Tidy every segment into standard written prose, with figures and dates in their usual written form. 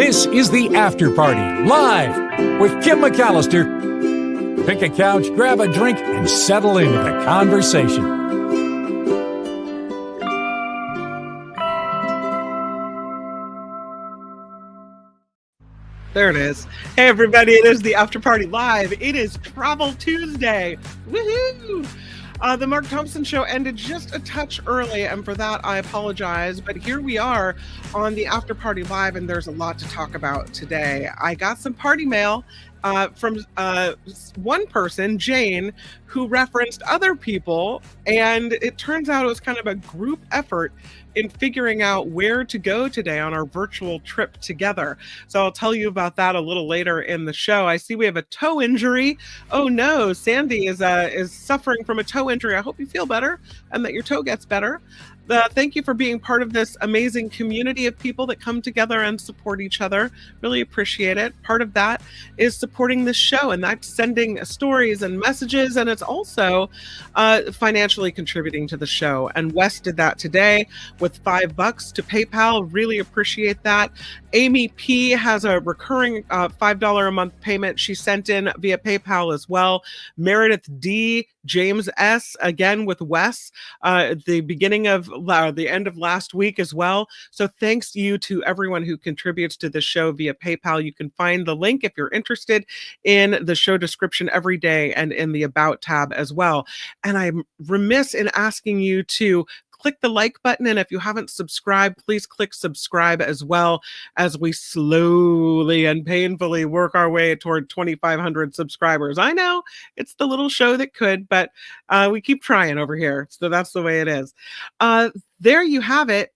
This is the After Party, live with Kim McAllister. Pick a couch, grab a drink, and settle into the conversation. There it is. Hey, everybody, it is the After Party Live. It is Travel Tuesday. Woohoo! The Mark Thompson show ended just a touch early, and for that, I apologize. But here we are on the After Party Live, and there's a lot to talk about today. I got some party mail from one person, Jane, who referenced other people, and it turns out it was kind of a group effort in figuring out where to go today on our virtual trip together. So I'll tell you about that a little later in the show. I see we have a toe injury. Oh no, Sandy is suffering from a toe injury. I hope you feel better and that your toe gets better. Thank you for being part of this amazing community of people that come together and support each other. Really appreciate it. Part of that is supporting this show, and that's sending stories and messages, and it's also financially contributing to the show. And Wes did that today with $5 to PayPal. Really appreciate that. Amy P has a recurring $5 a month payment she sent in via PayPal as well. Meredith D, James S, again with Wes, at the beginning of the end of last week as well. So thanks you to everyone who contributes to this show via PayPal. You can find the link if you're interested in the show description every day and in the About tab as well. And I'm remiss in asking you to click the like button, and if you haven't subscribed, please click subscribe as well, as we slowly and painfully work our way toward 2,500 subscribers. I know it's the little show that could, but we keep trying over here. So that's the way it is. There you have it.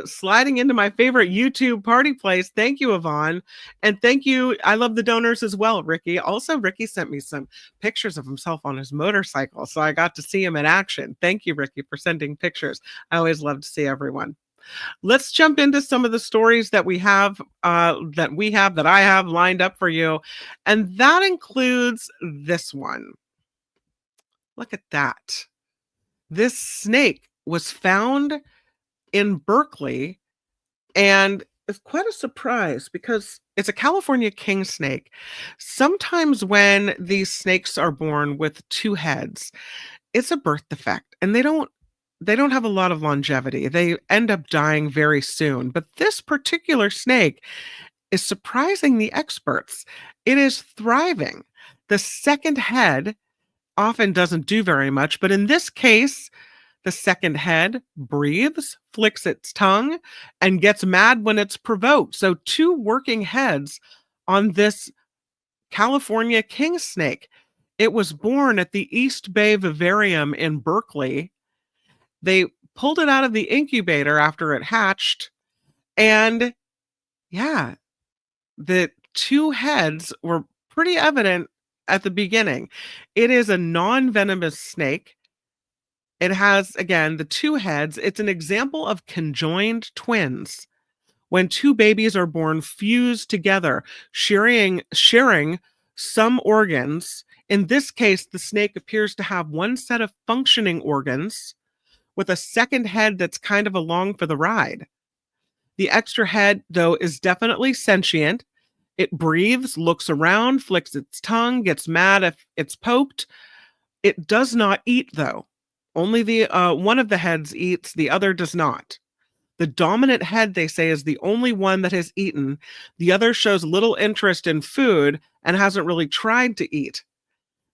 Sliding into my favorite YouTube party place. Thank you, Yvonne. And thank you. I love the donors as well, Ricky. Also, Ricky sent me some pictures of himself on his motorcycle, so I got to see him in action. Thank you, Ricky, for sending pictures. I always love to see everyone. Let's jump into some of the stories that I have lined up for you. And that includes this one. Look at that. This snake was found in Berkeley, and it's quite a surprise because it's a California king snake. Sometimes when these snakes are born with two heads, it's a birth defect, and they don't have a lot of longevity. They end up dying very soon. But this particular snake is surprising the experts. It is thriving. The second head often doesn't do very much, but in this case, the second head breathes, flicks its tongue, and gets mad when it's provoked. So 2 working heads on this California king snake. It was born at the East Bay Vivarium in Berkeley. They pulled it out of the incubator after it hatched. And yeah, the 2 heads were pretty evident at the beginning. It is a non-venomous snake. It has, again, the 2 heads. It's an example of conjoined twins. When 2 babies are born fused together, sharing some organs. In this case, the snake appears to have one set of functioning organs with a second head that's kind of along for the ride. The extra head, though, is definitely sentient. It breathes, looks around, flicks its tongue, gets mad if it's poked. It does not eat, though. Only the one of the heads eats, the other does not. The dominant head, they say, is the only one that has eaten. The other shows little interest in food and hasn't really tried to eat.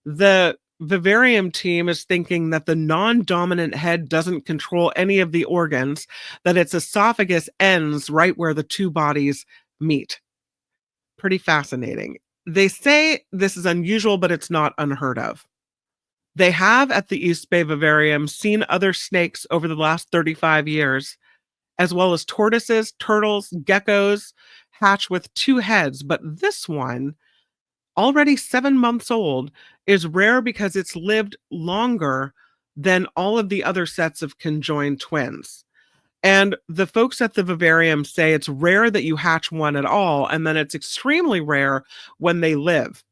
The vivarium team is thinking that the non-dominant head doesn't control any of the organs, that its esophagus ends right where the 2 bodies meet. Pretty fascinating. They say this is unusual, but it's not unheard of. They have, at the East Bay Vivarium, seen other snakes over the last 35 years, as well as tortoises, turtles, geckos, hatch with 2 heads. But this one, already 7 months old, is rare because it's lived longer than all of the other sets of conjoined twins. And the folks at the vivarium say it's rare that you hatch one at all, and then it's extremely rare when they live.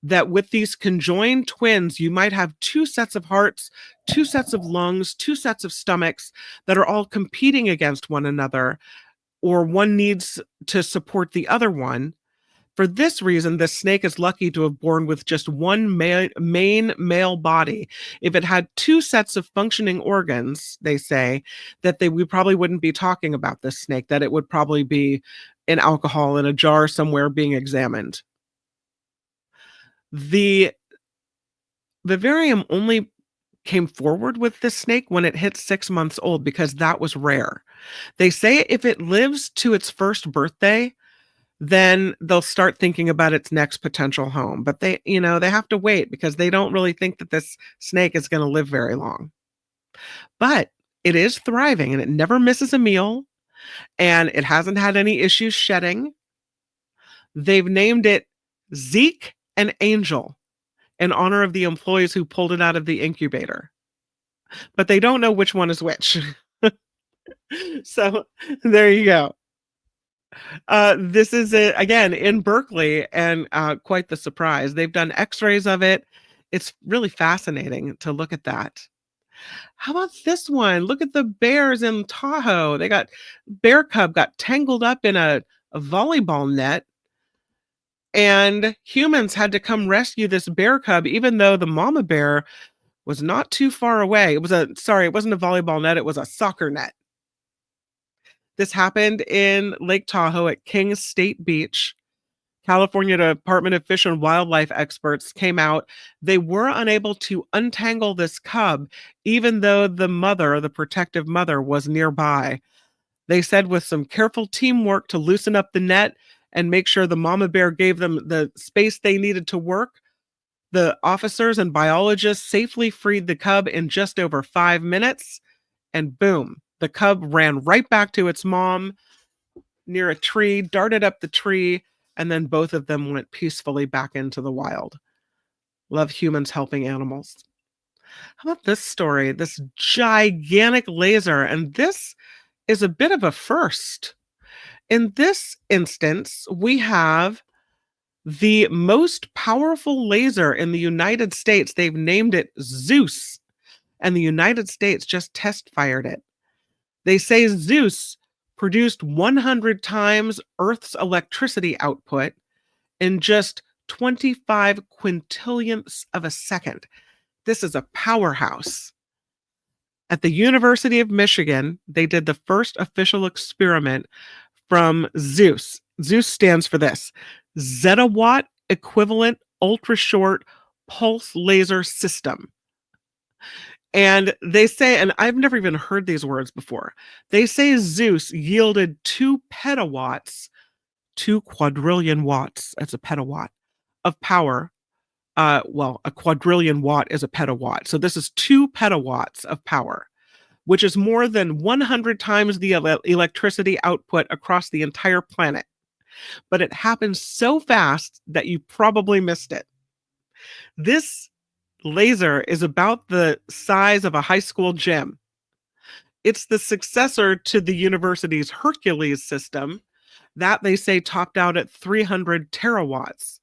That with these conjoined twins, you might have 2 sets of hearts, 2 sets of lungs, 2 sets of stomachs that are all competing against one another, or one needs to support the other one. For this reason, the snake is lucky to have born with just one main male body. If it had two sets of functioning organs, they say that we probably wouldn't be talking about this snake, that it would probably be in alcohol in a jar somewhere being examined. The vivarium only came forward with this snake when it hit 6 months old because that was rare. They say if it lives to its first birthday, then they'll start thinking about its next potential home. But they have to wait because they don't really think that this snake is going to live very long. But it is thriving and it never misses a meal and it hasn't had any issues shedding. They've named it Zeke and Angel in honor of the employees who pulled it out of the incubator. But they don't know which one is which. So there you go. This is again in Berkeley, and quite the surprise. They've done x-rays of it. It's really fascinating to look at that. How about this one? Look at the bears in Tahoe. Bear cub got tangled up in a volleyball net, and humans had to come rescue this bear cub, even though the mama bear was not too far away. It wasn't a volleyball net, it was a soccer net. This happened in Lake Tahoe at Kings State Beach. California Department of Fish and Wildlife experts came out. They were unable to untangle this cub, even though the protective mother, was nearby. They said with some careful teamwork to loosen up the net and make sure the mama bear gave them the space they needed to work, the officers and biologists safely freed the cub in just over 5 minutes, and boom. The cub ran right back to its mom near a tree, darted up the tree, and then both of them went peacefully back into the wild. Love humans helping animals. How about this story? This gigantic laser, and this is a bit of a first. In this instance, we have the most powerful laser in the United States. They've named it Zeus, and the United States just test fired it. They say Zeus produced 100 times Earth's electricity output in just 25 quintillionths of a second. This is a powerhouse. At the University of Michigan, they did the first official experiment from Zeus. Zeus stands for this: Zettawatt Equivalent Ultra Short Pulse Laser System. And they say, and I've never even heard these words before, they say Zeus yielded 2 petawatts, 2 quadrillion watts, that's a petawatt, of power. A quadrillion watt is a petawatt. So this is 2 petawatts of power, which is more than 100 times the electricity output across the entire planet. But it happened so fast that you probably missed it. This laser is about the size of a high school gym. It's the successor to the university's Hercules system that they say topped out at 300 terawatts.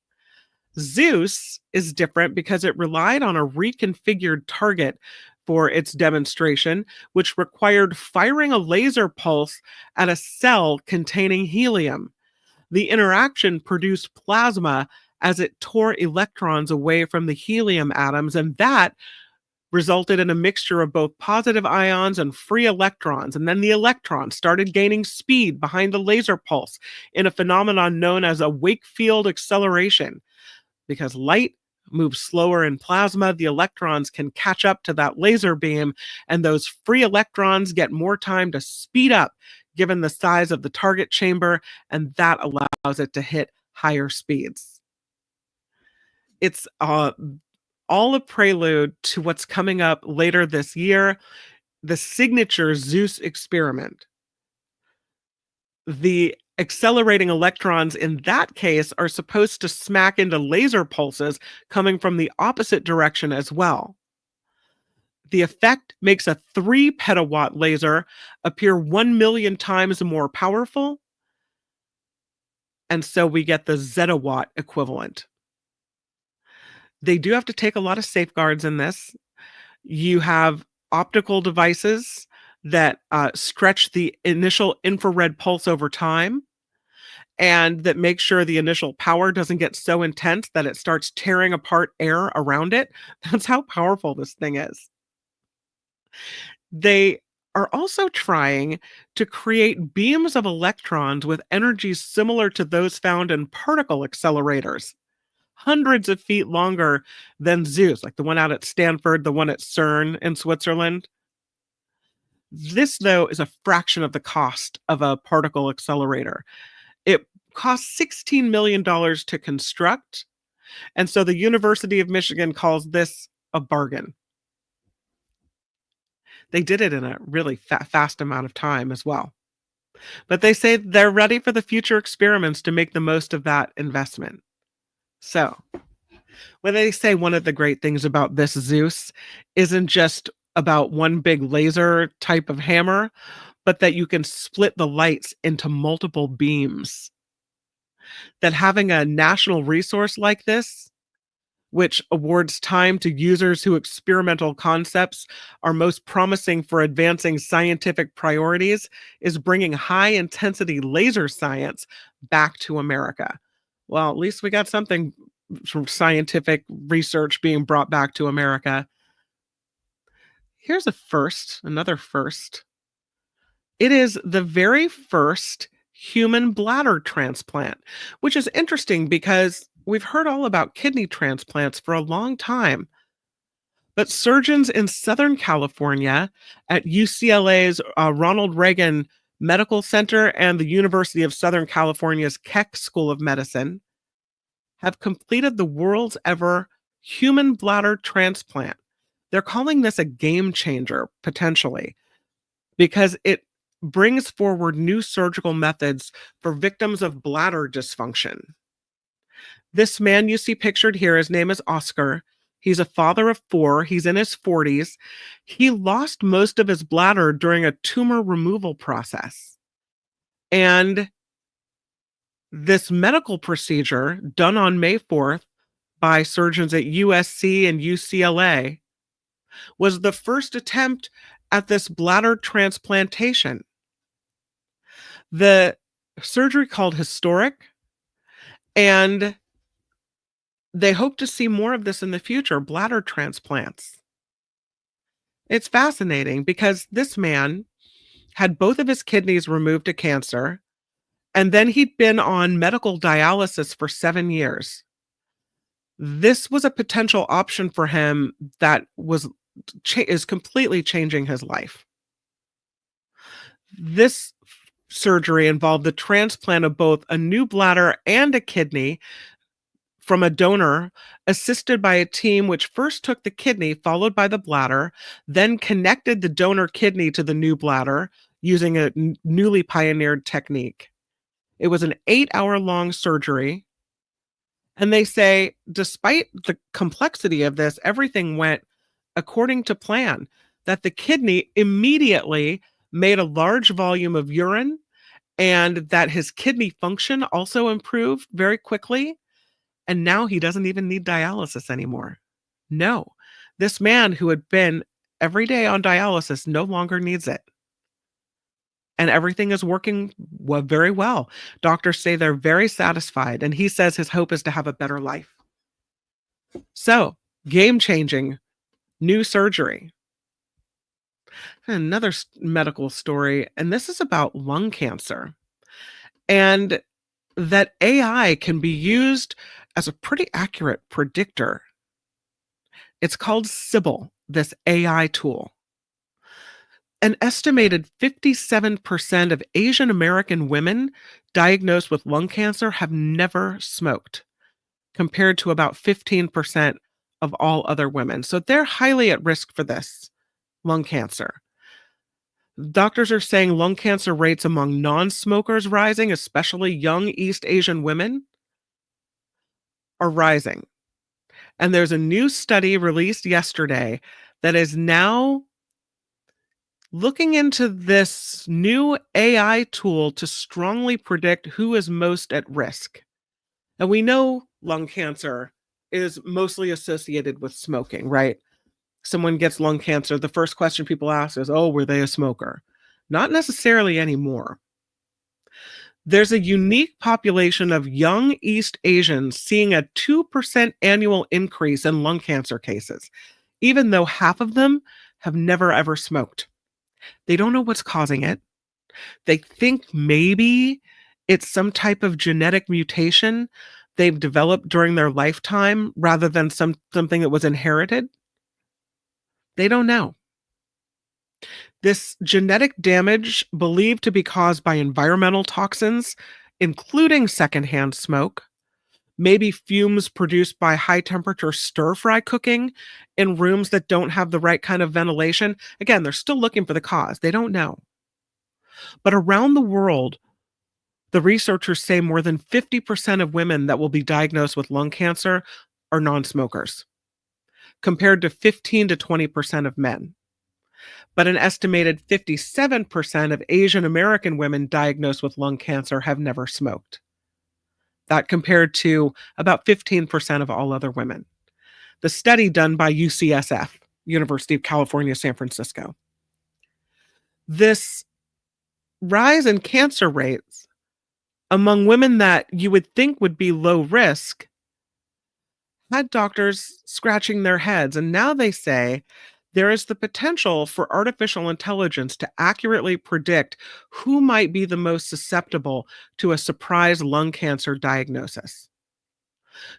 Zeus is different because it relied on a reconfigured target for its demonstration, which required firing a laser pulse at a cell containing helium. The interaction produced plasma as it tore electrons away from the helium atoms, and that resulted in a mixture of both positive ions and free electrons. And then the electrons started gaining speed behind the laser pulse in a phenomenon known as a Wakefield acceleration. Because light moves slower in plasma, the electrons can catch up to that laser beam, and those free electrons get more time to speed up given the size of the target chamber, and that allows it to hit higher speeds. It's all a prelude to what's coming up later this year, the signature Zeus experiment. The accelerating electrons in that case are supposed to smack into laser pulses coming from the opposite direction as well. The effect makes a 3 petawatt laser appear 1 million times more powerful, and so we get the zettawatt equivalent. They do have to take a lot of safeguards in this. You have optical devices that stretch the initial infrared pulse over time and that make sure the initial power doesn't get so intense that it starts tearing apart air around it. That's how powerful this thing is. They are also trying to create beams of electrons with energies similar to those found in particle accelerators, hundreds of feet longer than Zeus, like the one out at Stanford, the one at CERN in Switzerland. This, though, is a fraction of the cost of a particle accelerator. It costs $16 million to construct, and so the University of Michigan calls this a bargain. They did it in a really fast amount of time as well. But they say they're ready for the future experiments to make the most of that investment. So, when they say one of the great things about this Zeus isn't just about one big laser type of hammer, but that you can split the lights into multiple beams. That having a national resource like this, which awards time to users whose experimental concepts are most promising for advancing scientific priorities, is bringing high-intensity laser science back to America. Well, at least we got something from scientific research being brought back to America. Here's a first, another first. It is the very first human bladder transplant, which is interesting because we've heard all about kidney transplants for a long time. But surgeons in Southern California at UCLA's Ronald Reagan Medical Center and the University of Southern California's Keck School of Medicine have completed the world's ever human bladder transplant. They're calling this a game changer, potentially, because it brings forward new surgical methods for victims of bladder dysfunction. This man you see pictured here, his name is Oscar. He's a father of 4. He's in his 40s. He lost most of his bladder during a tumor removal process. And this medical procedure done on May 4th by surgeons at USC and UCLA was the first attempt at this bladder transplantation. The surgery called historic, and they hope to see more of this in the future, bladder transplants. It's fascinating because this man had both of his kidneys removed to cancer, and then he'd been on medical dialysis for 7 years. This was a potential option for him that is completely changing his life. This surgery involved the transplant of both a new bladder and a kidney from a donor, assisted by a team which first took the kidney, followed by the bladder, then connected the donor kidney to the new bladder using a newly pioneered technique. It was an 8-hour-long surgery. And they say, despite the complexity of this, everything went according to plan, that the kidney immediately made a large volume of urine and that his kidney function also improved very quickly. And now he doesn't even need dialysis anymore. No, this man who had been every day on dialysis no longer needs it. And everything is working very well. Doctors say they're very satisfied, and he says his hope is to have a better life. So, game-changing, new surgery. Another medical story, and this is about lung cancer. And that AI can be used as a pretty accurate predictor. It's called Sybil, this AI tool. An estimated 57% of Asian American women diagnosed with lung cancer have never smoked, compared to about 15% of all other women. So they're highly at risk for this, lung cancer. Doctors are saying lung cancer rates among non-smokers rising, especially young East Asian women, are rising. And there's a new study released yesterday that is now looking into this new AI tool to strongly predict who is most at risk. And we know lung cancer is mostly associated with smoking, right? someone gets lung cancer, the first question people ask is, oh, were they a smoker? Not necessarily anymore. There's a unique population of young East Asians seeing a 2% annual increase in lung cancer cases, even though half of them have never ever smoked. They don't know what's causing it. They think maybe it's some type of genetic mutation they've developed during their lifetime rather than something that was inherited. They don't know. This genetic damage, believed to be caused by environmental toxins, including secondhand smoke, maybe fumes produced by high temperature stir fry cooking in rooms that don't have the right kind of ventilation. Again, they're still looking for the cause. They don't know. But around the world, the researchers say more than 50% of women that will be diagnosed with lung cancer are non-smokers, compared to 15 to 20% of men. But an estimated 57% of Asian American women diagnosed with lung cancer have never smoked. That compared to about 15% of all other women. The study done by UCSF, University of California, San Francisco. This rise in cancer rates among women that you would think would be low risk had doctors scratching their heads. And now they say there is the potential for artificial intelligence to accurately predict who might be the most susceptible to a surprise lung cancer diagnosis.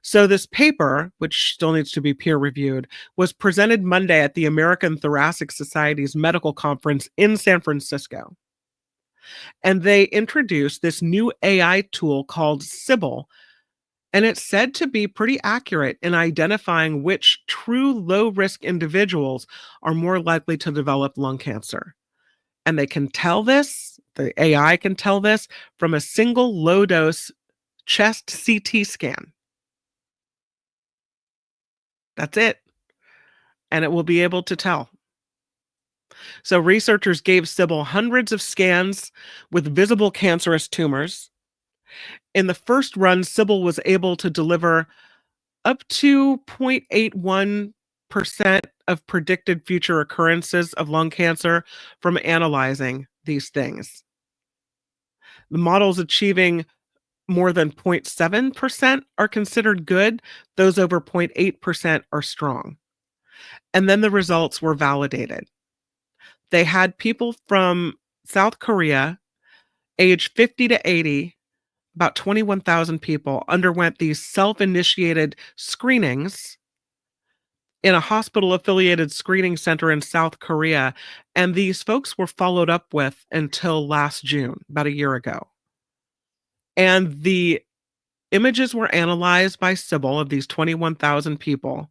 So this paper, which still needs to be peer reviewed, was presented Monday at the American Thoracic Society's medical conference in San Francisco. And they introduced this new AI tool called Sybil, and it's said to be pretty accurate in identifying which true low-risk individuals are more likely to develop lung cancer. And they can tell this, the AI can tell this, from a single low-dose chest CT scan. That's it. And it will be able to tell. So researchers gave Sybil hundreds of scans with visible cancerous tumors. In the first run, Sybil was able to deliver up to 0.81% of predicted future occurrences of lung cancer from analyzing these things. The models achieving more than 0.7% are considered good. Those over 0.8% are strong. And then the results were validated. They had people from South Korea, age 50 to 80, about 21,000 people underwent these self-initiated screenings in a hospital-affiliated screening center in South Korea, and these folks were followed up with until last June, about a year ago. And the images were analyzed by Sybil of these 21,000 people,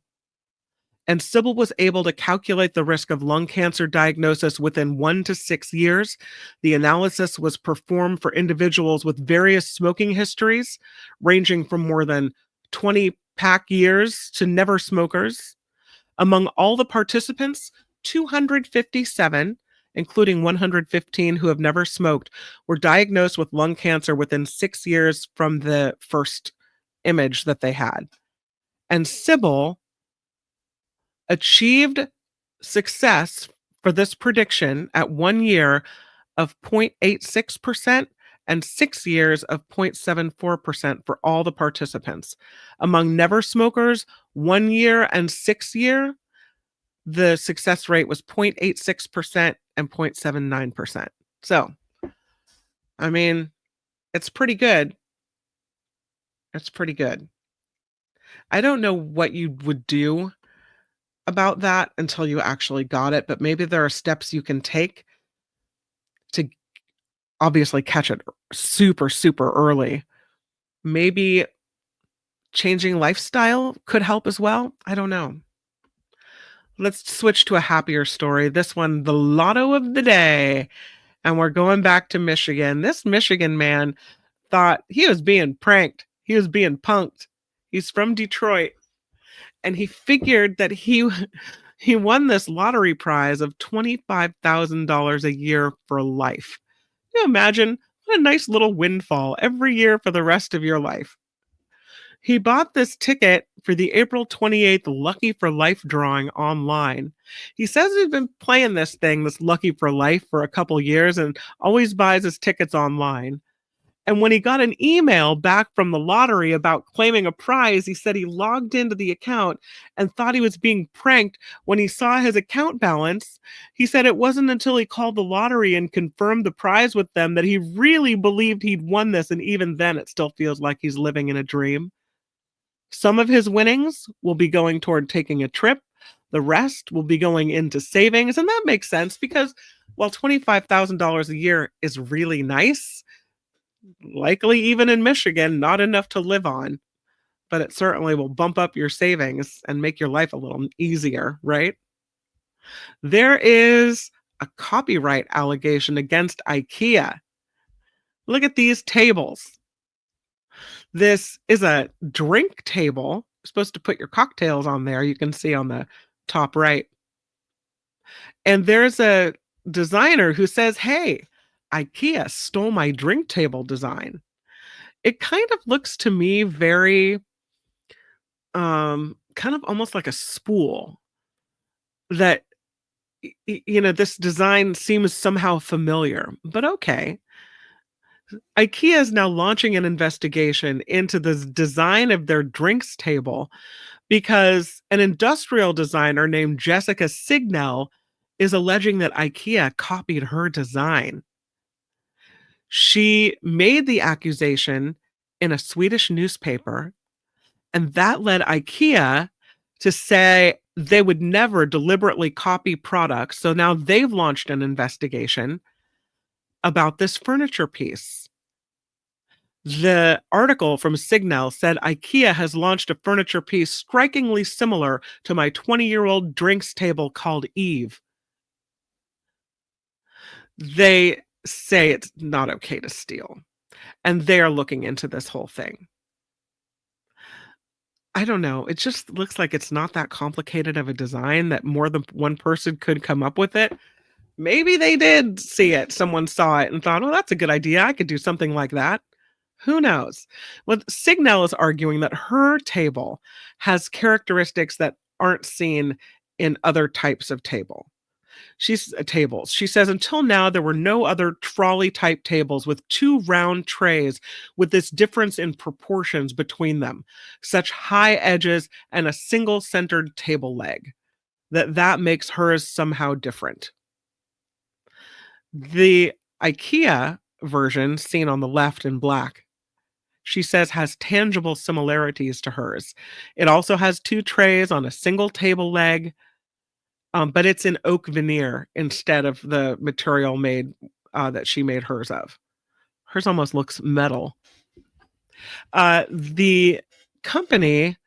and Sybil was able to calculate the risk of lung cancer diagnosis within 1 to 6 years. The analysis was performed for individuals with various smoking histories, ranging from more than 20 pack years to never smokers. Among all the participants, 257, including 115 who have never smoked, were diagnosed with lung cancer within 6 years from the first image that they had. And Sybil achieved success for this prediction at 1 year of 0.86% and 6 years of 0.74% for all the participants. Among never smokers, 1 year and 6 year, the success rate was 0.86% and 0.79%. So, I mean, it's pretty good. It's pretty good. I don't know what you would do about that until you actually got it, but maybe there are steps you can take to obviously catch it super, super early. Maybe changing lifestyle could help as well. I don't know. Let's switch to a happier story. This one, the lotto of the day. And we're going back to Michigan. This Michigan man thought he was being pranked. He was being punked. He's from Detroit. And he figured that he won this lottery prize of $25,000 a year for life. Can you imagine? What a nice little windfall every year for the rest of your life. He bought this ticket for the April 28th Lucky for Life drawing online. He says he's been playing this Lucky for Life, for a couple years and always buys his tickets online. And when he got an email back from the lottery about claiming a prize, he said he logged into the account and thought he was being pranked when he saw his account balance. He said it wasn't until he called the lottery and confirmed the prize with them that he really believed he'd won this. And even then, it still feels like he's living in a dream. Some of his winnings will be going toward taking a trip. The rest will be going into savings. And that makes sense because while $25,000 a year is really nice, likely even in Michigan, not enough to live on, but it certainly will bump up your savings and make your life a little easier, right? There is a copyright allegation against IKEA. Look at these tables. This is a drink table. You're supposed to put your cocktails on there. You can see on the top right. And there's a designer who says, hey, IKEA stole my drink table design. It kind of looks to me very kind of almost like a spool that this design seems somehow familiar, but okay. IKEA is now launching an investigation into the design of their drinks table because an industrial designer named Jessica Signell is alleging that IKEA copied her design. She made the accusation in a Swedish newspaper, and that led IKEA to say they would never deliberately copy products. So now they've launched an investigation about this furniture piece. The article from Signal said IKEA has launched a furniture piece strikingly similar to my 20-year-old drinks table called Eve. They say it's not okay to steal, and they are looking into this whole thing. I don't know. It just looks like it's not that complicated of a design that more than one person could come up with it. Maybe they did see it. Someone saw it and thought, oh, that's a good idea. I could do something like that. Who knows? Well, Signal is arguing that her table has characteristics that aren't seen in other types of tables. She says, until now, there were no other trolley-type tables with two round trays with this difference in proportions between them, such high edges and a single-centered table leg. That makes hers somehow different. The IKEA version, seen on the left in black, she says has tangible similarities to hers. It also has two trays on a single table leg, but it's in oak veneer instead of the material made that she made hers of. Hers almost looks metal. The company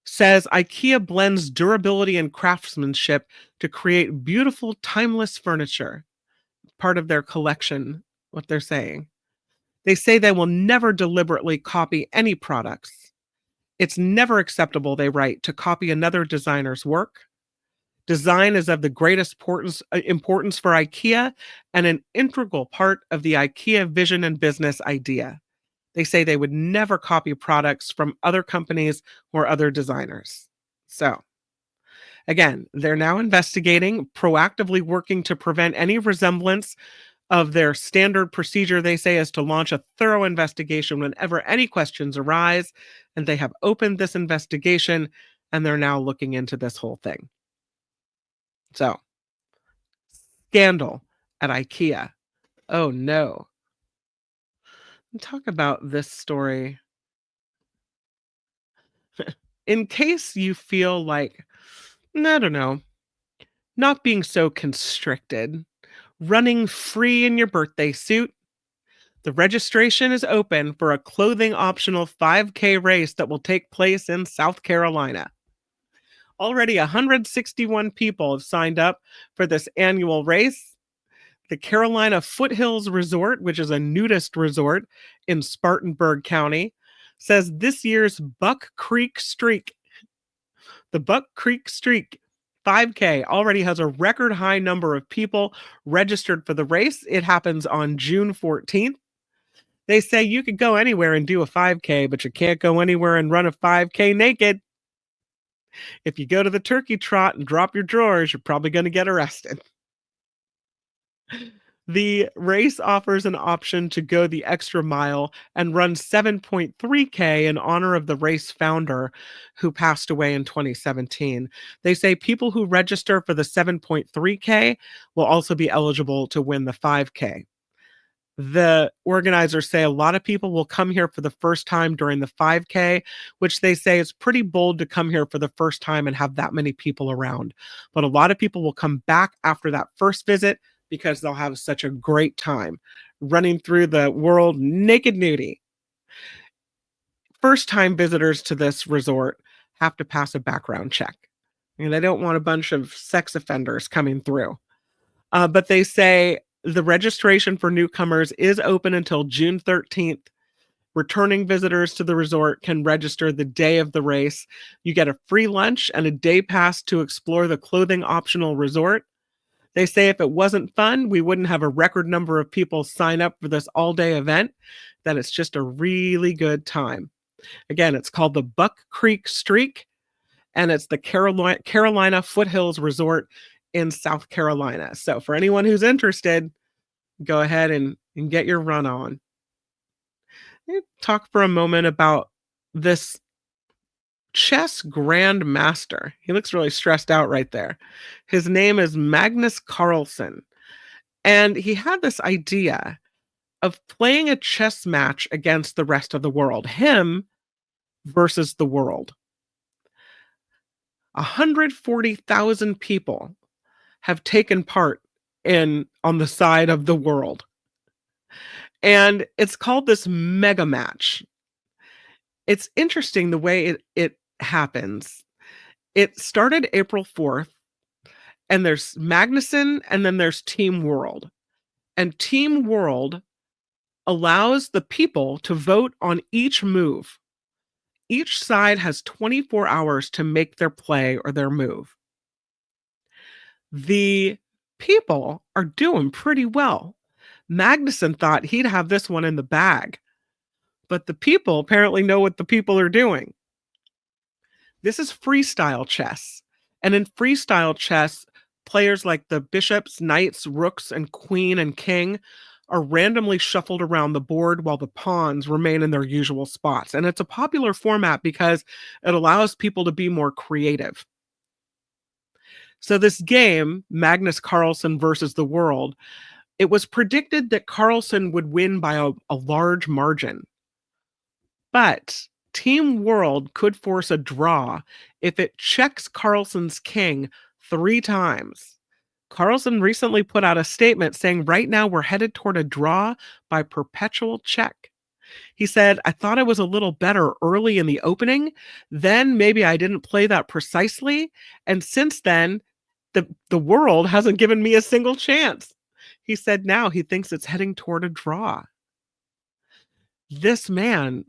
says IKEA blends durability and craftsmanship to create beautiful, timeless furniture. Part of their collection, what they're saying. They say they will never deliberately copy any products. It's never acceptable, they write, to copy another designer's work. Design is of the greatest importance for IKEA and an integral part of the IKEA vision and business idea. They say they would never copy products from other companies or other designers. So, again, they're now investigating, proactively working to prevent any resemblance of their standard procedure, they say, is to launch a thorough investigation whenever any questions arise. And they have opened this investigation, and they're now looking into this whole thing. So, scandal at IKEA. Oh, no. Talk about this story. In case you feel like, I don't know, not being so constricted, running free in your birthday suit, the registration is open for a clothing optional 5K race that will take place in South Carolina. Already 161 people have signed up for this annual race. The Carolina Foothills Resort, which is a nudist resort in Spartanburg County, says this year's Buck Creek Streak, the Buck Creek Streak 5K, already has a record high number of people registered for the race. It happens on June 14th. They say you could go anywhere and do a 5K, but you can't go anywhere and run a 5K naked. If you go to the turkey trot and drop your drawers, you're probably going to get arrested. The race offers an option to go the extra mile and run 7.3K in honor of the race founder who passed away in 2017. They say people who register for the 7.3K will also be eligible to win the 5K. The organizers say a lot of people will come here for the first time during the 5K, which they say is pretty bold to come here for the first time and have that many people around. But a lot of people will come back after that first visit because they'll have such a great time running through the world naked nudie. First-time visitors to this resort have to pass a background check. And they don't want a bunch of sex offenders coming through. But they say the registration for newcomers is open until June 13th. Returning visitors to the resort can register the day of the race. You get a free lunch and a day pass to explore the clothing optional resort. They say if it wasn't fun, we wouldn't have a record number of people sign up for this all-day event, that it's just a really good time. Again, it's called the Buck Creek Streak, and it's the Carolina Foothills Resort in South Carolina. So for anyone who's interested, go ahead and get your run on. Talk for a moment about this chess grandmaster. He looks really stressed out right there. His name is Magnus Carlsen. And he had this idea of playing a chess match against the rest of the world, him versus the world. 140,000 people have taken part on the side of the world. And it's called this mega match. It's interesting the way it happens. It started April 4th, and there's Magnuson, and then there's Team World. And Team World allows the people to vote on each move. Each side has 24 hours to make their play or their move. The people are doing pretty well. Magnuson thought he'd have this one in the bag, but the people apparently know what the people are doing. This is freestyle chess. And in freestyle chess, players like the bishops, knights, rooks, and queen and king are randomly shuffled around the board while the pawns remain in their usual spots. And it's a popular format because it allows people to be more creative. So this game, Magnus Carlsen versus the world, it was predicted that Carlsen would win by a large margin. But Team World could force a draw if it checks Carlsen's king 3 times. Carlsen recently put out a statement saying, right now we're headed toward a draw by perpetual check. He said, I thought I was a little better early in the opening. Then maybe I didn't play that precisely. And since then, the world hasn't given me a single chance. He said now he thinks it's heading toward a draw. This man,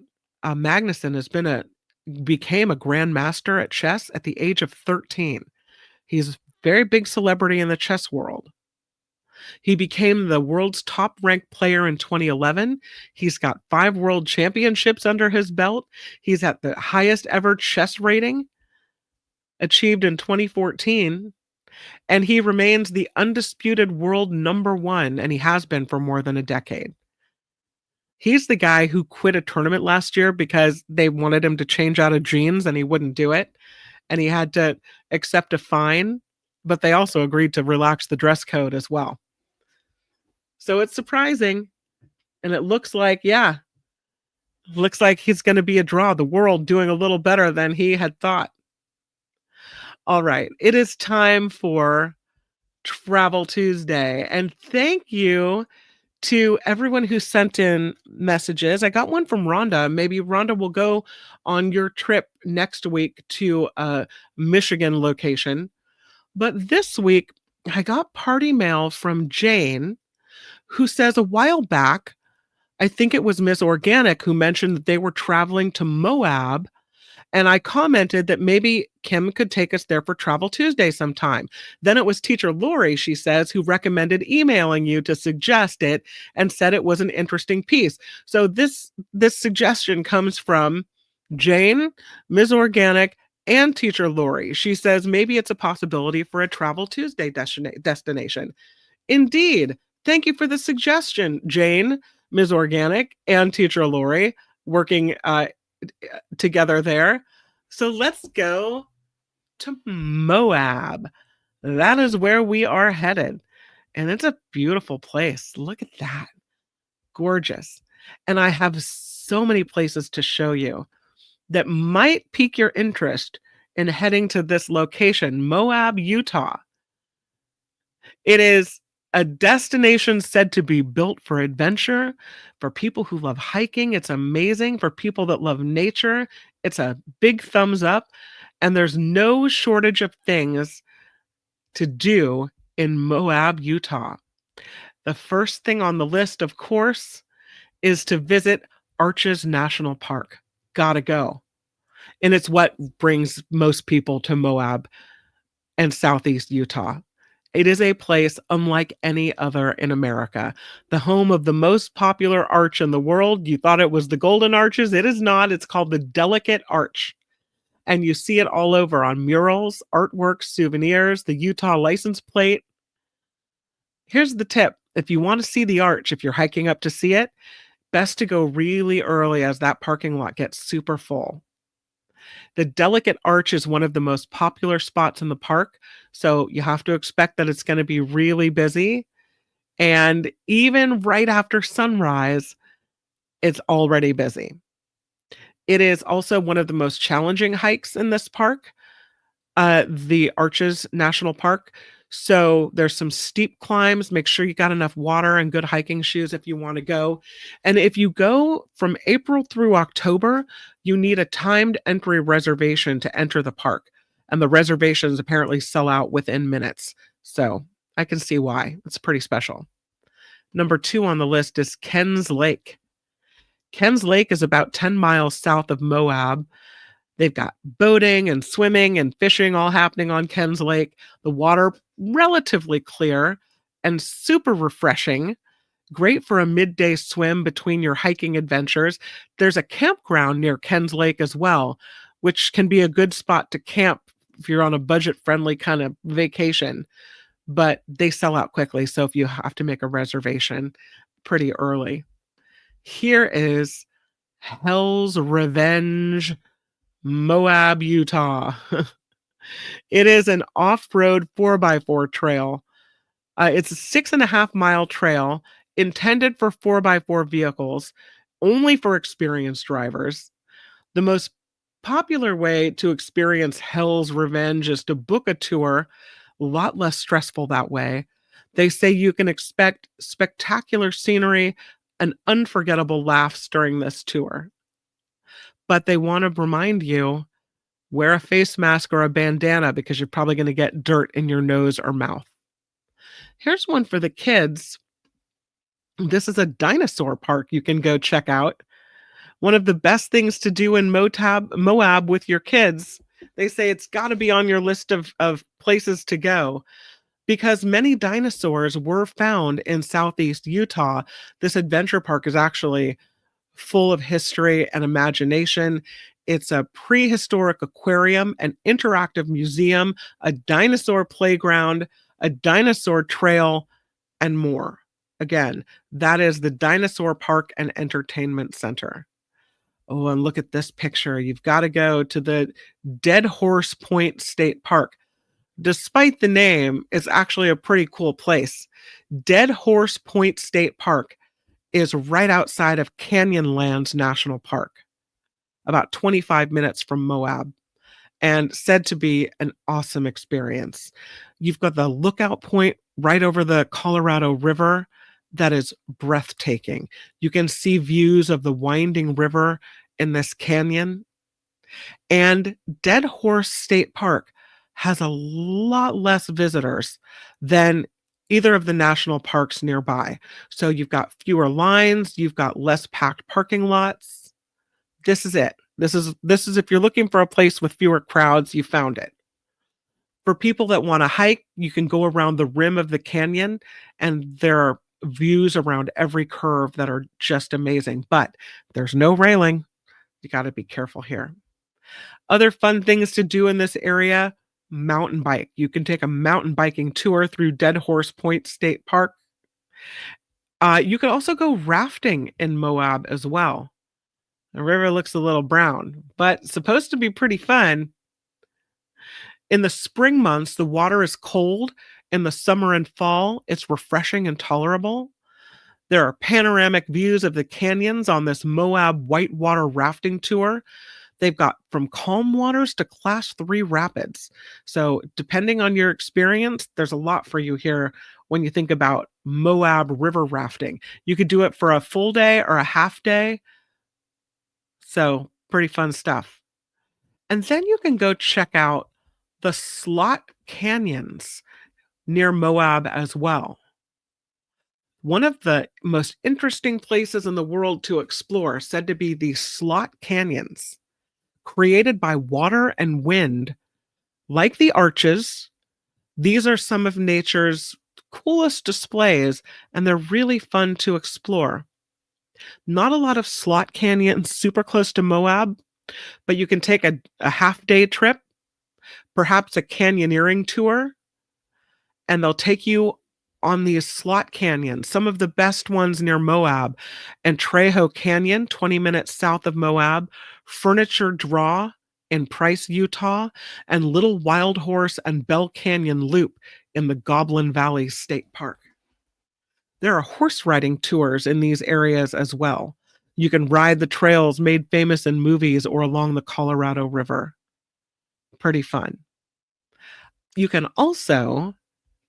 Magnuson, became a grandmaster at chess at the age of 13. He's a very big celebrity in the chess world. He became the world's top-ranked player in 2011. He's got 5 world championships under his belt. He's at the highest ever chess rating, achieved in 2014. And he remains the undisputed world #1, and he has been for more than a decade. He's the guy who quit a tournament last year because they wanted him to change out of jeans and he wouldn't do it. And he had to accept a fine, but they also agreed to relax the dress code as well. So it's surprising. And it looks like, he's going to be a draw. The world doing a little better than he had thought. All right, it is time for Travel Tuesday. And thank you to everyone who sent in messages. I got one from Rhonda. Maybe Rhonda will go on your trip next week to a Michigan location. But this week, I got party mail from Jane, who says a while back, I think it was Miss Organic who mentioned that they were traveling to Moab. And I commented that maybe Kim could take us there for Travel Tuesday sometime. Then it was Teacher Lori, she says, who recommended emailing you to suggest it and said it was an interesting piece. So this suggestion comes from Jane, Ms. Organic, and teacher Lori. She says maybe it's a possibility for a Travel Tuesday destination. Indeed. Thank you for the suggestion, Jane, Ms. Organic, and teacher Lori working together there. So let's go to Moab. That is where we are headed. And it's a beautiful place. Look at that. Gorgeous. And I have so many places to show you that might pique your interest in heading to this location, Moab, Utah. It is a destination said to be built for adventure, for people who love hiking. It's amazing. For people that love nature, it's a big thumbs up. And there's no shortage of things to do in Moab, Utah. The first thing on the list, of course, is to visit Arches National Park. Gotta go. And it's what brings most people to Moab and Southeast Utah. It is a place unlike any other in America. The home of the most popular arch in the world. You thought it was the Golden Arches. It is not. It's called the Delicate Arch. And you see it all over on murals, artwork, souvenirs, the Utah license plate. Here's the tip. If you want to see the arch, if you're hiking up to see it, best to go really early as that parking lot gets super full. The Delicate Arch is one of the most popular spots in the park, so you have to expect that it's going to be really busy. And even right after sunrise, it's already busy. It is also one of the most challenging hikes in this park, the Arches National Park. So there's some steep climbs. Make sure you got enough water and good hiking shoes if you want to go. And if you go from April through October, you need a timed entry reservation to enter the park. And the reservations apparently sell out within minutes. So I can see why. It's pretty special. Number 2 on the list is Ken's Lake. Ken's Lake is about 10 miles south of Moab. They've got boating and swimming and fishing all happening on Ken's Lake. The water relatively clear and super refreshing. Great for a midday swim between your hiking adventures. There's a campground near Ken's Lake as well, which can be a good spot to camp if you're on a budget-friendly kind of vacation. But they sell out quickly, so if you have to make a reservation pretty early. Here is Hell's Revenge, Moab, Utah. It is an off-road 4x4 trail. It's a 6.5 mile trail intended for 4x4 vehicles, only for experienced drivers. The most popular way to experience Hell's Revenge is to book a tour, a lot less stressful that way. They say you can expect spectacular scenery and unforgettable laughs during this tour. But they want to remind you, wear a face mask or a bandana because you're probably going to get dirt in your nose or mouth. Here's one for the kids. This is a dinosaur park you can go check out. One of the best things to do in Moab with your kids. They say it's got to be on your list of places to go, because many dinosaurs were found in Southeast Utah. This adventure park is actually full of history and imagination. It's a prehistoric aquarium, an interactive museum, a dinosaur playground, a dinosaur trail, and more. Again, that is the Dinosaur Park and Entertainment Center. Oh, and look at this picture. You've got to go to the Dead Horse Point State Park. Despite the name, it's actually a pretty cool place. Dead Horse Point State Park is right outside of Canyonlands National Park, about 25 minutes from Moab, and said to be an awesome experience. You've got the lookout point right over the Colorado River that is breathtaking. You can see views of the winding river in this canyon. And Dead Horse State Park has a lot less visitors than either of the national parks nearby. So you've got fewer lines, you've got less packed parking lots. This is it. This is if you're looking for a place with fewer crowds, you found it. For people that want to hike, you can go around the rim of the canyon, and there are views around every curve that are just amazing. But there's no railing. You got to be careful here. Other fun things to do in this area: mountain bike. You can take a mountain biking tour through Dead Horse Point State Park. You can also go rafting in Moab as well. The river looks a little brown, but supposed to be pretty fun. In the spring months, the water is cold. In the summer and fall, it's refreshing and tolerable. There are panoramic views of the canyons on this Moab whitewater rafting tour. They've got from calm waters to class 3 rapids. So, depending on your experience, there's a lot for you here when you think about Moab river rafting. You could do it for a full day or a half day. So, pretty fun stuff. And then you can go check out the Slot Canyons near Moab as well. One of the most interesting places in the world to explore, said to be the Slot Canyons, created by water and wind. Like the arches, these are some of nature's coolest displays, and they're really fun to explore. Not a lot of slot canyons super close to Moab, but you can take a half-day trip, perhaps a canyoneering tour, and they'll take you on these slot canyons, some of the best ones near Moab, and Trejo Canyon, 20 minutes south of Moab, Furniture Draw in Price, Utah, and Little Wild Horse and Bell Canyon Loop in the Goblin Valley State Park. There are horse riding tours in these areas as well. You can ride the trails made famous in movies or along the Colorado River. Pretty fun. You can also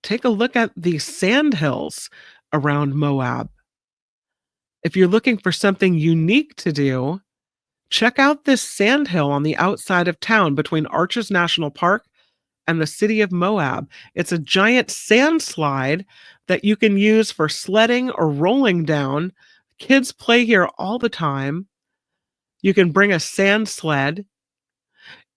take a look at the sandhills around Moab. If you're looking for something unique to do, check out this sandhill on the outside of town between Arches National Park and the city of Moab. It's a giant sand slide that you can use for sledding or rolling down. Kids play here all the time. You can bring a sand sled.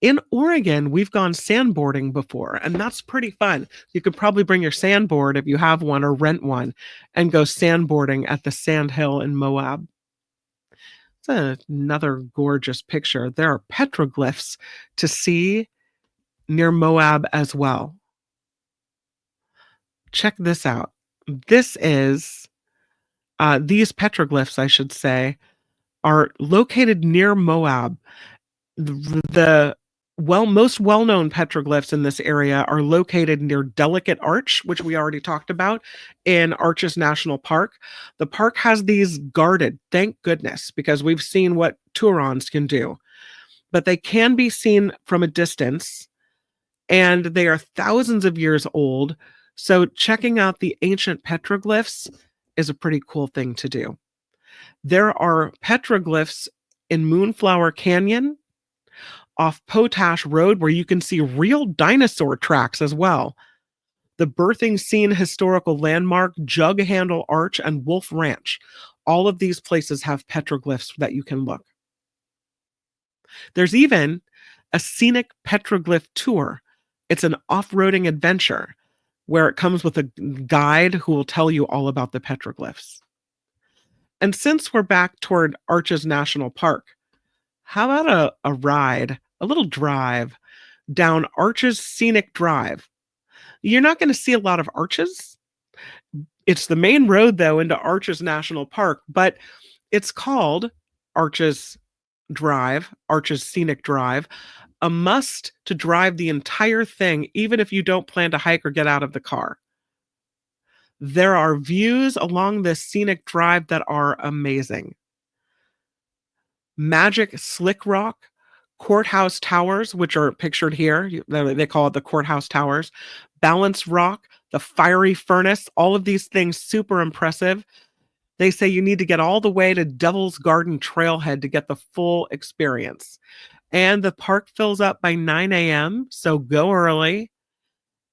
In Oregon, we've gone sandboarding before, and that's pretty fun. You could probably bring your sandboard if you have one or rent one and go sandboarding at the sandhill in Moab. It's another gorgeous picture. There are petroglyphs to see near Moab as well. Check this out. This is, these petroglyphs, I should say, are located near Moab. The most well-known petroglyphs in this area are located near Delicate Arch, which we already talked about in Arches National Park. The park has these guarded, thank goodness, because we've seen what Turons can do. But they can be seen from a distance, and they are thousands of years old. So checking out the ancient petroglyphs is a pretty cool thing to do. There are petroglyphs in Moonflower Canyon, off Potash Road, where you can see real dinosaur tracks as well. The Birthing Scene Historical Landmark, Jug Handle Arch, and Wolf Ranch. All of these places have petroglyphs that you can look. There's even a scenic petroglyph tour. It's an off-roading adventure where it comes with a guide who will tell you all about the petroglyphs. And since we're back toward Arches National Park, how about a ride, a little drive down Arches Scenic Drive? You're not going to see a lot of arches. It's the main road, though, into Arches National Park, but it's called Arches Drive, Arches Scenic Drive, a must to drive the entire thing, even if you don't plan to hike or get out of the car. There are views along this scenic drive that are amazing. Magic Slick Rock, Courthouse Towers, which are pictured here. They call it the Courthouse Towers. Balance Rock, the Fiery Furnace, all of these things super impressive. They say you need to get all the way to Devil's Garden Trailhead to get the full experience. And the park fills up by 9 a.m., so go early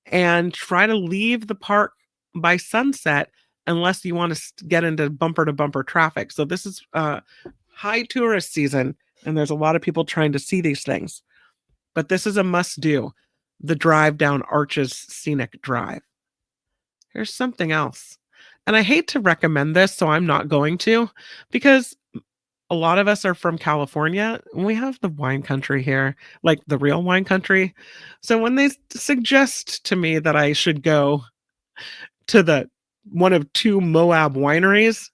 and try to leave the park by sunset unless you want to get into bumper-to-bumper traffic. So this is high tourist season, and there's a lot of people trying to see these things. But this is a must-do, the drive down Arches Scenic Drive. Here's something else. And I hate to recommend this, so I'm not going to, because A lot of us are from California. We have the wine country here, like the real wine country. So when they suggest to me that I should go to the one of two Moab wineries,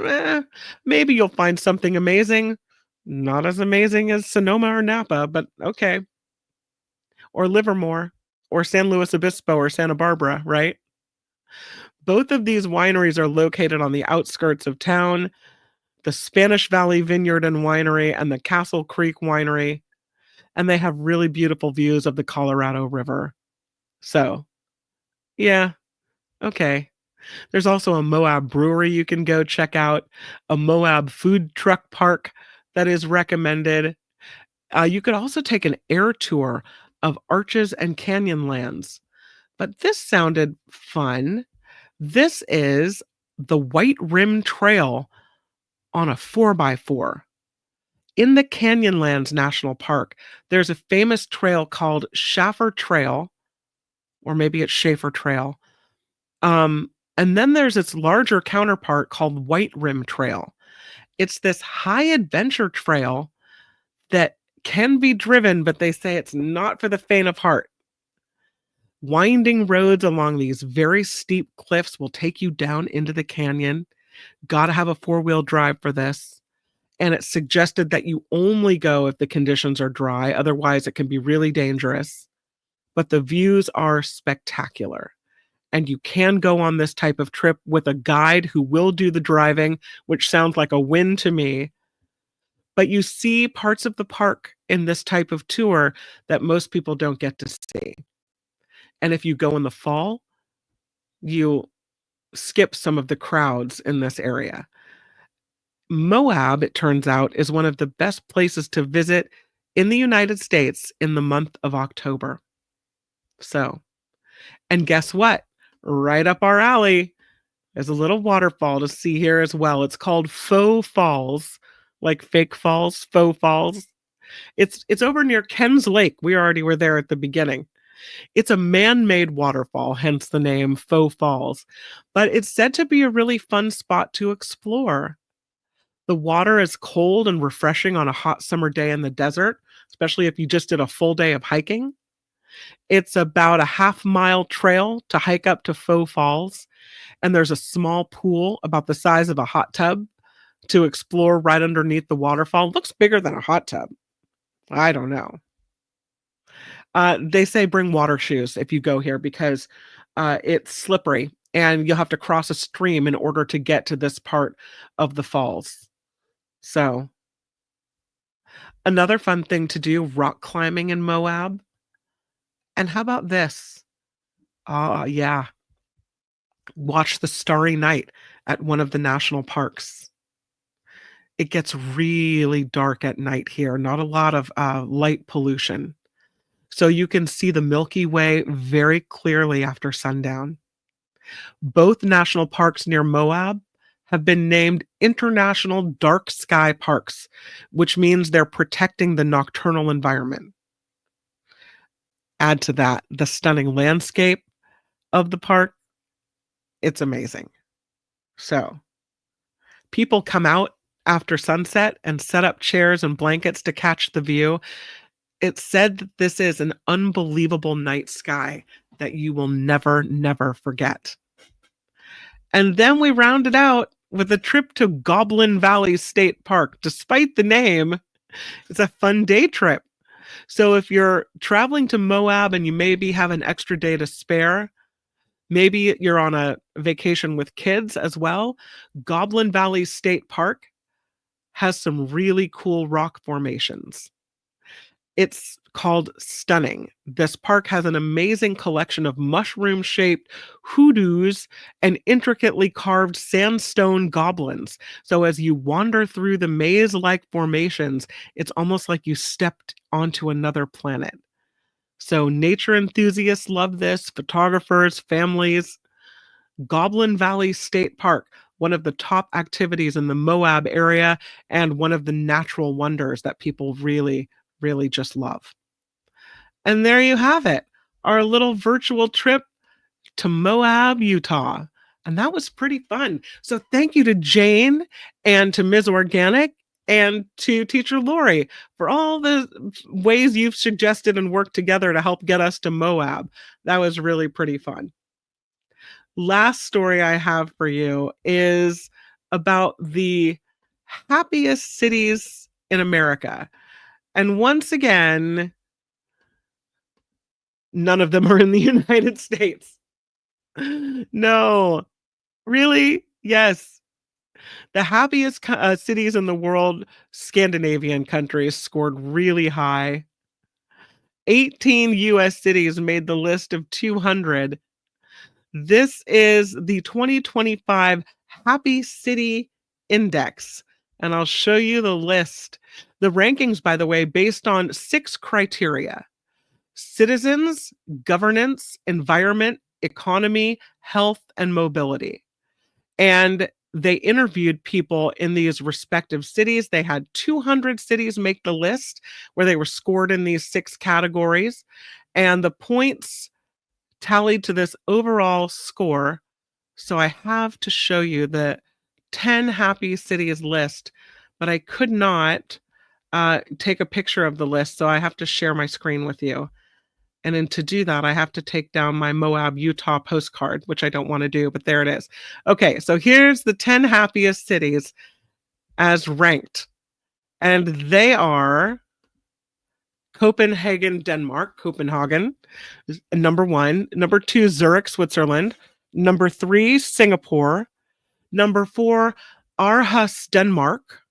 eh, maybe you'll find something amazing. Not as amazing as Sonoma or Napa, but okay. Or Livermore, or San Luis Obispo, or Santa Barbara, right? Both of these wineries are located on the outskirts of town. The Spanish Valley Vineyard and Winery and the Castle Creek Winery, and they have really beautiful views of the Colorado River. So, yeah, okay. There's also a Moab brewery you can go check out, a Moab food truck park that is recommended. You could also take an air tour of Arches and Canyonlands. But this sounded fun. This is the White Rim Trail on a 4x4. In the Canyonlands National Park, there's a famous trail called Schaffer Trail, or maybe it's Schaefer Trail. And then there's its larger counterpart called White Rim Trail. It's this high adventure trail that can be driven, but they say it's not for the faint of heart. Winding roads along these very steep cliffs will take you down into the canyon. Got to have a four-wheel drive for this. And it's suggested that you only go if the conditions are dry. Otherwise, it can be really dangerous. But the views are spectacular. And you can go on this type of trip with a guide who will do the driving, which sounds like a win to me. But you see parts of the park in this type of tour that most people don't get to see. And if you go in the fall, you skip some of the crowds in this area. Moab, it turns out, is one of the best places to visit in the United States in the month of October. So, and guess what? Right up our alley, there's a little waterfall to see here as well. It's called Faux Falls, like fake falls, faux falls. It's over near Ken's Lake. We already were there at the beginning. It's a man-made waterfall, hence the name Faux Falls, but it's said to be a really fun spot to explore. The water is cold and refreshing on a hot summer day in the desert, especially if you just did a full day of hiking. It's about a half-mile trail to hike up to Faux Falls, and there's a small pool about the size of a hot tub to explore right underneath the waterfall. It looks bigger than a hot tub. I don't know. They say bring water shoes if you go here because it's slippery and you'll have to cross a stream in order to get to this part of the falls. So, another fun thing to do, rock climbing in Moab. And how about this? Yeah. Watch the starry night at one of the national parks. It gets really dark at night here, not a lot of light pollution. So you can see the Milky Way very clearly after sundown. Both national parks near Moab have been named International Dark Sky Parks, which means they're protecting the nocturnal environment. Add to that the stunning landscape of the park. It's amazing. So, people come out after sunset and set up chairs and blankets to catch the view. It's said that this is an unbelievable night sky that you will never, never forget. And then we round it out with a trip to Goblin Valley State Park. Despite the name, it's a fun day trip. So if you're traveling to Moab and you maybe have an extra day to spare, maybe you're on a vacation with kids as well, Goblin Valley State Park has some really cool rock formations. It's called Stunning. This park has an amazing collection of mushroom-shaped hoodoos and intricately carved sandstone goblins. So as you wander through the maze-like formations, it's almost like you stepped onto another planet. So nature enthusiasts love this, photographers, families. Goblin Valley State Park, one of the top activities in the Moab area and one of the natural wonders that people really, really just love. And there you have it, our little virtual trip to Moab, Utah. And that was pretty fun. So thank you to Jane and to Ms. Organic and to teacher Lori for all the ways you've suggested and worked together to help get us to Moab. That was really pretty fun. Last story I have for you is about the happiest cities in America. And once again, none of them are in the United States. No, really? Yes. The happiest cities in the world, Scandinavian countries, scored really high. 18 US cities made the list of 200. This is the 2025 Happy City Index, and I'll show you the list. The rankings, by the way, based on 6 criteria: citizens, governance, environment, economy, health, and mobility. And they interviewed people in these respective cities. They had 200 cities make the list where they were scored in these 6 categories. And the points tallied to this overall score. So I have to show you the 10 happy cities list, but I could not take a picture of the list. So I have to share my screen with you. And then to do that, I have to take down my Moab, Utah postcard, which I don't want to do, but there it is. Okay, so here's the 10 happiest cities as ranked. And they are Copenhagen, Denmark, Copenhagen, number 1. Number 2, Zurich, Switzerland. Number 3, Singapore. Number 4, Aarhus, Denmark.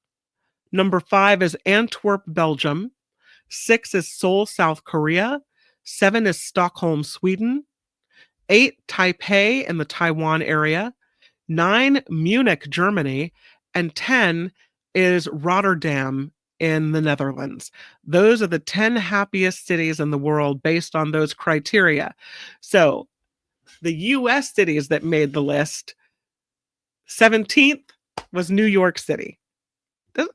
Number 5 is Antwerp, Belgium. 6 is Seoul, South Korea. 7 is Stockholm, Sweden. 8, Taipei in the Taiwan area. 9, Munich, Germany. And 10 is Rotterdam in the Netherlands. Those are the 10 happiest cities in the world based on those criteria. So the US cities that made the list, 17th was New York City.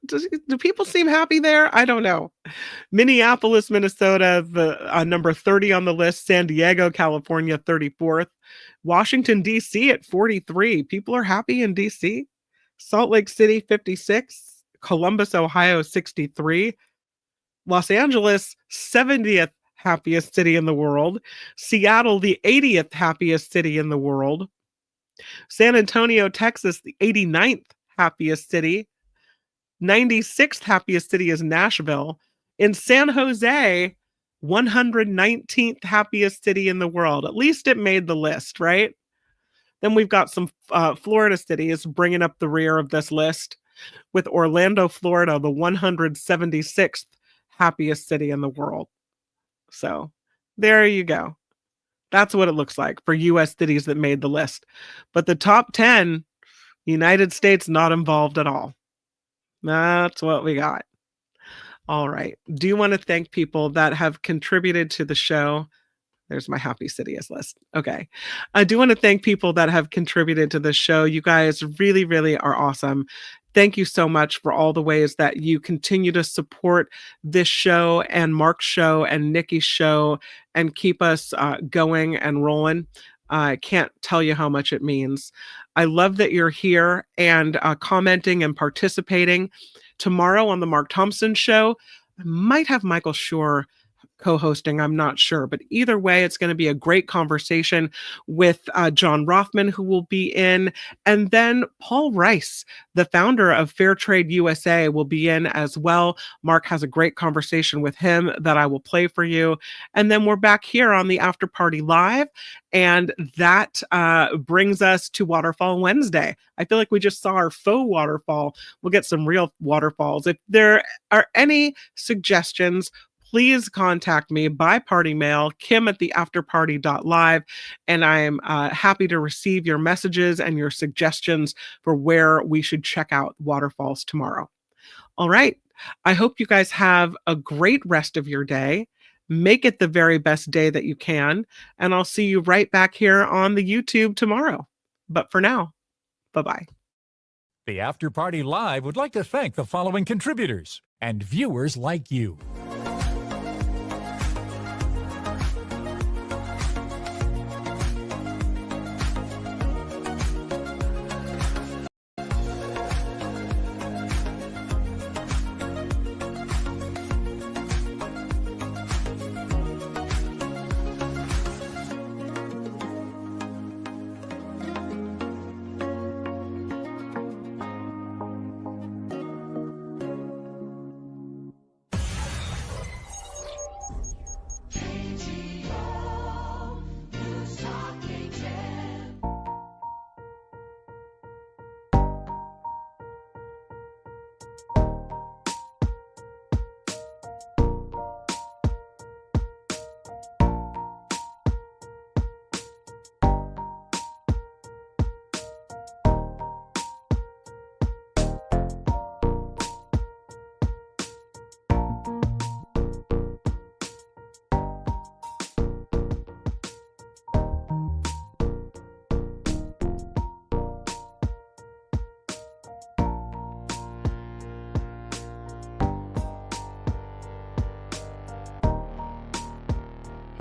Do people seem happy there? I don't know. Minneapolis, Minnesota, the number 30 on the list. San Diego, California, 34th. Washington, D.C. at 43. People are happy in D.C. Salt Lake City, 56. Columbus, Ohio, 63. Los Angeles, 70th happiest city in the world. Seattle, the 80th happiest city in the world. San Antonio, Texas, the 89th happiest city. 96th happiest city is Nashville. In San Jose, 119th happiest city in the world. At least it made the list, right? Then we've got some Florida cities bringing up the rear of this list, with Orlando, Florida, the 176th happiest city in the world. So there you go. That's what it looks like for US cities that made the list. But the top 10, United States not involved at all. That's what we got. All right. Do you want to thank people that have contributed to the show? There's my happy cities list. Okay. I do want to thank people that have contributed to the show. You guys really, really are awesome. Thank you so much for all the ways that you continue to support this show and Mark's show and Nikki's show and keep us going and rolling. I can't tell you how much it means. I love that you're here and commenting and participating. Tomorrow on the Mark Thompson show, I might have Michael Schur co-hosting, I'm not sure, but either way, it's going to be a great conversation with John Rothman, who will be in, and then Paul Rice, the founder of Fair Trade USA, will be in as well. Mark has a great conversation with him that I will play for you, and then we're back here on the After Party Live, and that brings us to Waterfall Wednesday. I feel like we just saw our faux waterfall. We'll get some real waterfalls. If there are any suggestions, please contact me by party mail, kim@theafterparty.live, and I am happy to receive your messages and your suggestions for where we should check out waterfalls tomorrow. All right. I hope you guys have a great rest of your day. Make it the very best day that you can, and I'll see you right back here on the YouTube tomorrow. But for now, bye-bye. The After Party Live would like to thank the following contributors and viewers like you.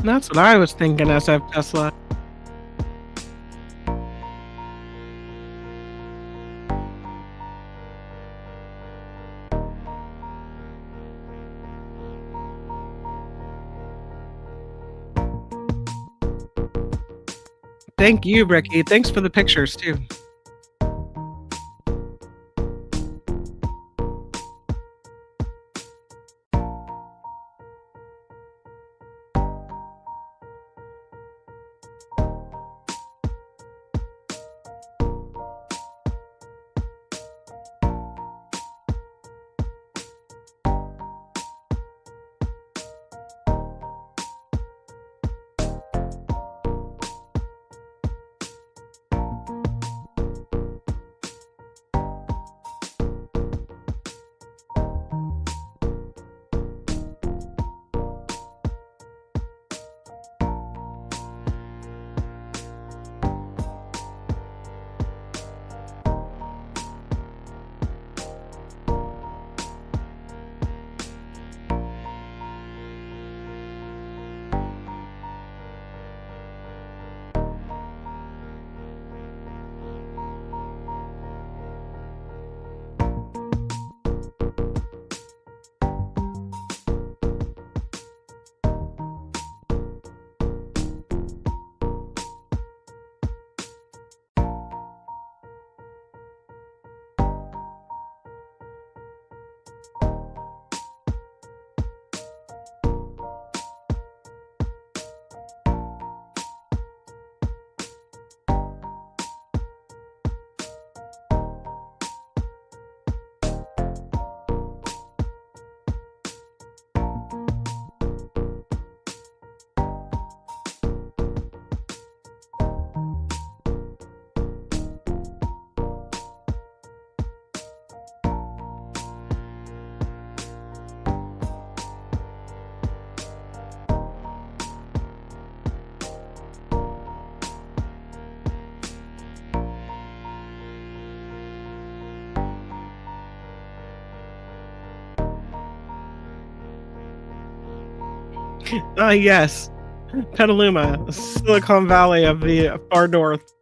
That's what I was thinking as of Tesla. Thank you, Ricky. Thanks for the pictures too. Yes. Petaluma, Silicon Valley of the far north.